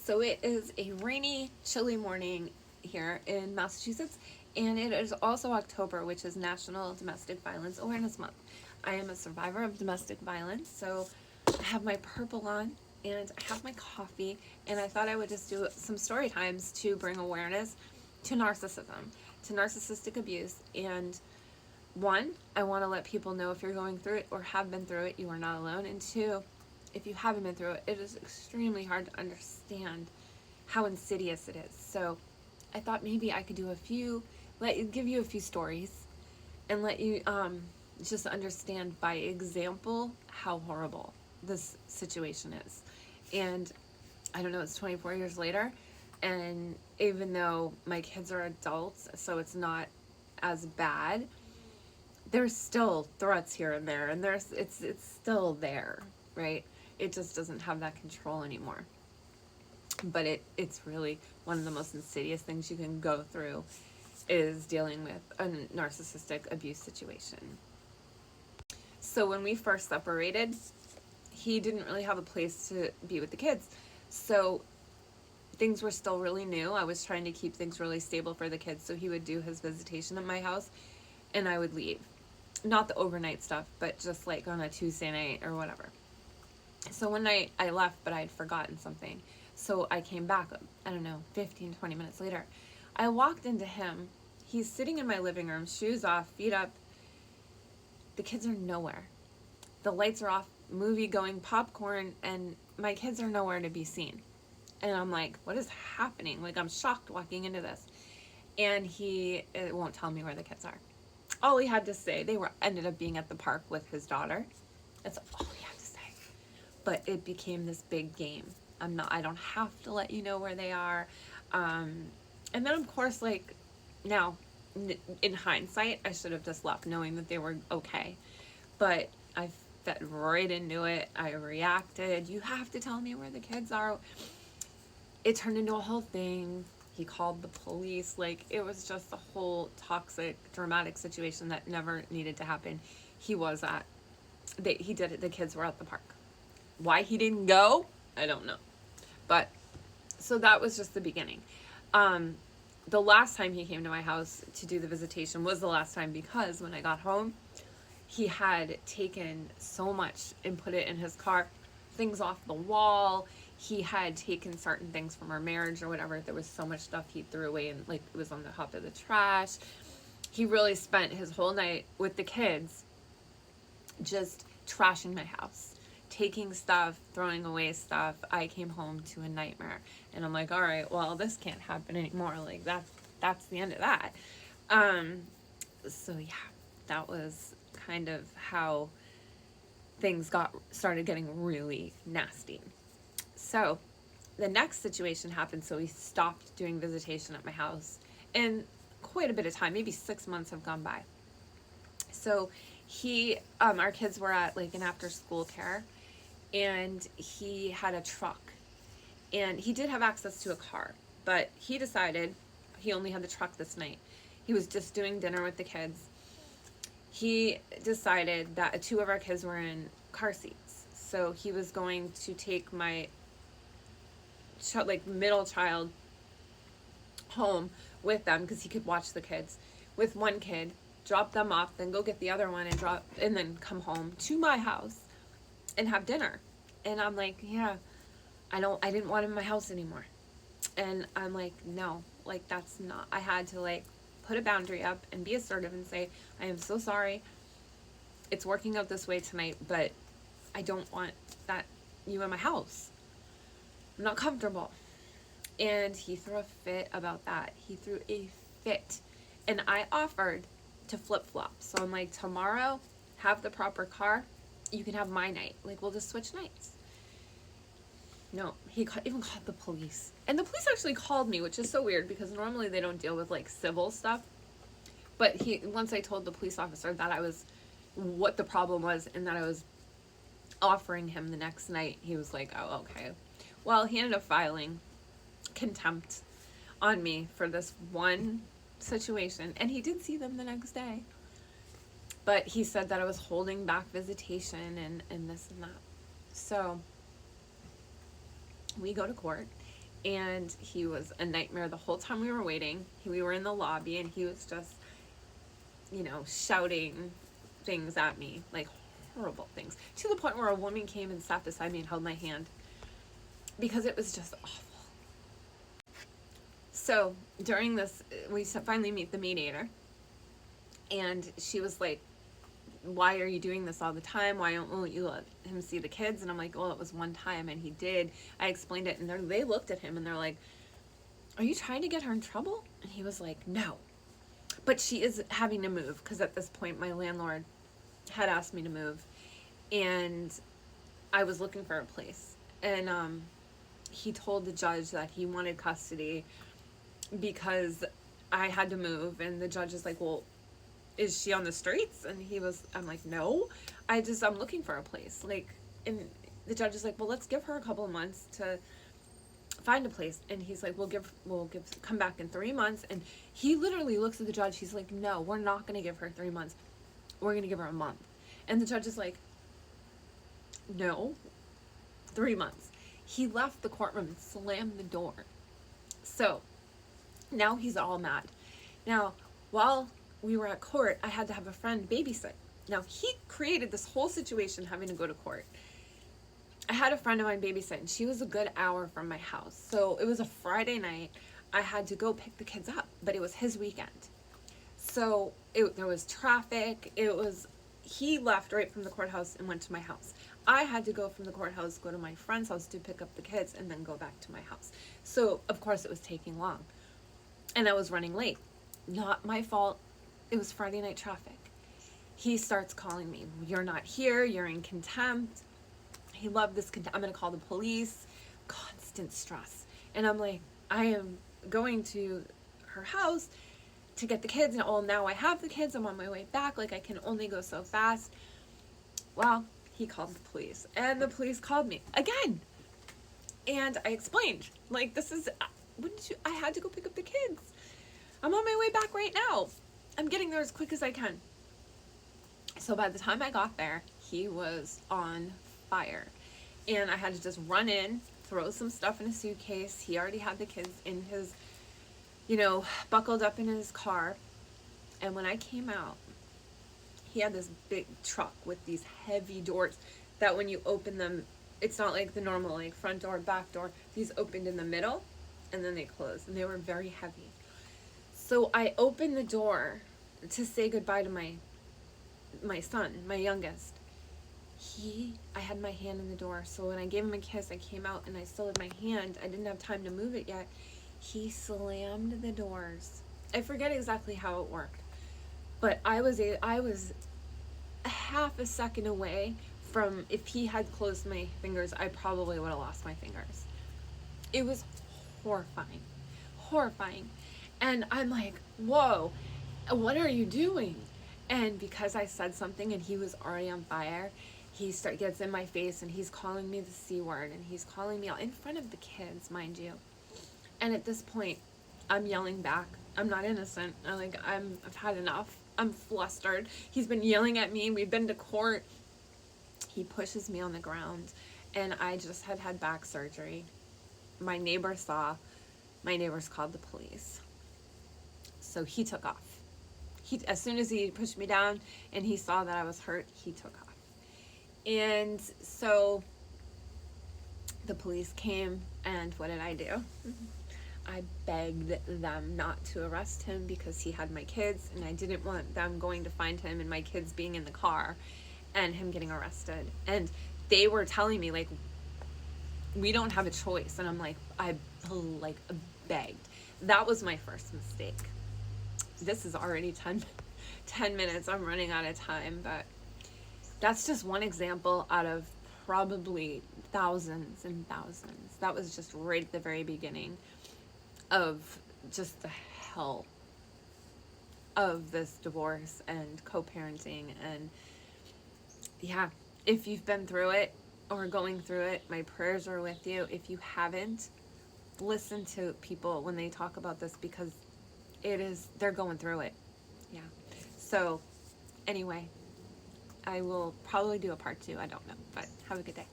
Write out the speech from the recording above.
So it is a rainy, chilly morning here in Massachusetts, and it is also October, which is National Domestic Violence Awareness Month. I am a survivor of domestic violence, so I have my purple on and I have my coffee, and I thought I would just do some story times to bring awareness to narcissism, to narcissistic abuse. And one, I want to let people know if you're going through it or have been through it, you are not alone. And two, if you haven't been through it, it is extremely hard to understand how insidious it is. So I thought maybe I could do give you a few stories and let you just understand by example how horrible this situation is. And I don't know, it's 24 years later, and even though my kids are adults, so it's not as bad, there's still threats here and there, and it's still there, right? It just doesn't have that control anymore. But it's really one of the most insidious things you can go through is dealing with a narcissistic abuse situation. So when we first separated, he didn't really have a place to be with the kids. So things were still really new. I was trying to keep things really stable for the kids. So he would do his visitation at my house and I would leave. Not the overnight stuff, but just like on a Tuesday night or whatever. So one night I left, but I had forgotten something. So I came back, I don't know, 15, 20 minutes later. I walked into him. He's sitting in my living room, shoes off, feet up. The kids are nowhere. The lights are off, movie going, popcorn, and my kids are nowhere to be seen. And I'm like, what is happening? Like, I'm shocked walking into this. And it won't tell me where the kids are. All he had to say, ended up being at the park with his daughter. That's all he had to say. But it became this big game. I don't have to let you know where they are. And then of course, like, now, in hindsight, I should have just left knowing that they were okay. But I fed right into it. I reacted. You have to tell me where the kids are. It turned into a whole thing. He called the police. Like, it was just a whole toxic, dramatic situation that never needed to happen. He did it. The kids were at the park. Why he didn't go, I don't know. But, so that was just the beginning. The last time he came to my house to do the visitation was the last time, because when I got home, he had taken so much and put it in his car, things off the wall. He had taken certain things from our marriage or whatever. There was so much stuff he threw away, and like it was on the top of the trash. He really spent his whole night with the kids just trashing my house, taking stuff, throwing away stuff. I came home to a nightmare, and I'm like, all right, well, this can't happen anymore. Like, that's the end of that. So yeah, that was kind of how things started getting really nasty. So the next situation happened. So we stopped doing visitation at my house, and quite a bit of time, maybe 6 months have gone by. So our kids were at like an after school care, and he had a truck, and he did have access to a car, but he decided he only had the truck this night. He was just doing dinner with the kids. He decided that 2 of our kids were in car seats. So he was going to take my middle child home with them because he could watch the kids. With one kid, drop them off, then go get the other one and then come home to my house and have dinner. And I'm like, yeah, I didn't want him in my house anymore. And I'm like, no, like, that's not, I had to like put a boundary up and be assertive and say, I am so sorry. It's working out this way tonight, but I don't want you in my house. I'm not comfortable. And he threw a fit about that. He threw a fit. And I offered to flip-flop. So I'm like, tomorrow, have the proper car. You can have my night. Like, we'll just switch nights. No, he even called the police. And the police actually called me, which is so weird because normally they don't deal with like civil stuff. But once I told the police officer that what the problem was and that I was offering him the next night, he was like, oh, okay. Well, he ended up filing contempt on me for this one situation, and he did see them the next day. But he said that I was holding back visitation and this and that. So we go to court, And he was a nightmare the whole time we were waiting. We were in the lobby, and he was just, shouting things at me, like horrible things, to the point where a woman came and sat beside me and held my hand because it was just awful. So during this, we finally meet the mediator, and she was like, why are you doing this all the time? Why won't you let him see the kids? And I'm like, well, it was one time, and he did. I explained it, and they looked at him, and they're like, are you trying to get her in trouble? And he was like, no. But she is having to move, because at this point, my landlord had asked me to move, and I was looking for a place. And he told the judge that he wanted custody because I had to move, and the judge is like, well, is she on the streets? And I'm like, no, I'm looking for a place. Like, and the judge is like, well, let's give her a couple of months to find a place. And he's like, come back in 3 months. And he literally looks at the judge. He's like, no, we're not going to give her 3 months. We're going to give her a month. And the judge is like, no, 3 months. He left the courtroom and slammed the door. So now he's all mad. Now, while we were at court, I had to have a friend babysit. Now, he created this whole situation having to go to court. I had a friend of mine babysit, and she was a good hour from my house. So it was a Friday night. I had to go pick the kids up, but it was his weekend. So there was traffic. He left right from the courthouse and went to my house. I had to go from the courthouse, go to my friend's house to pick up the kids, and then go back to my house. So, of course, it was taking long. And I was running late. Not my fault. It was Friday night traffic. He starts calling me. You're not here. You're in contempt. He loved this contempt. I'm going to call the police. Constant stress. And I'm like, I am going to her house to get the kids. And now I have the kids. I'm on my way back. Like, I can only go so fast. Well, he called the police. And the police called me again. And I explained, like, I had to go pick up the kids. I'm on my way back right now. I'm getting there as quick as I can. So by the time I got there, he was on fire. And I had to just run in, throw some stuff in a suitcase. He already had the kids in his, buckled up in his car. And when I came out, he had this big truck with these heavy doors that when you open them, it's not like the normal, like, front door, back door. These opened in the middle, and then they closed. And they were very heavy. So I opened the door to say goodbye to my son, my youngest. I had my hand in the door. So when I gave him a kiss, I came out and I still had my hand. I didn't have time to move it yet. He slammed the doors. I forget exactly how it worked, but I was a half a second away from, if he had closed my fingers, I probably would have lost my fingers. It was horrifying. Horrifying. And I'm like, whoa, what are you doing? And because I said something and he was already on fire, he gets in my face and he's calling me the C word, and he's calling me out in front of the kids, mind you. And at this point, I'm yelling back. I'm not innocent. I've had enough. I'm flustered. He's been yelling at me. We've been to court. He pushes me on the ground, and I just had back surgery. My neighbor saw. My neighbors called the police. So he took off. As soon as he pushed me down and he saw that I was hurt, he took off. And so the police came, and what did I do? I begged them not to arrest him because he had my kids, and I didn't want them going to find him and my kids being in the car and him getting arrested. And they were telling me, like, we don't have a choice. And I'm like, I begged. That was my first mistake. This is already 10 minutes. I'm running out of time, but that's just one example out of probably thousands and thousands. That was just right at the very beginning of just the hell of this divorce and co-parenting. And yeah, if you've been through it or going through it, my prayers are with you. If you haven't, listen to people when they talk about this, because they're going through it. Yeah. So anyway, I will probably do a part 2. I don't know, but have a good day.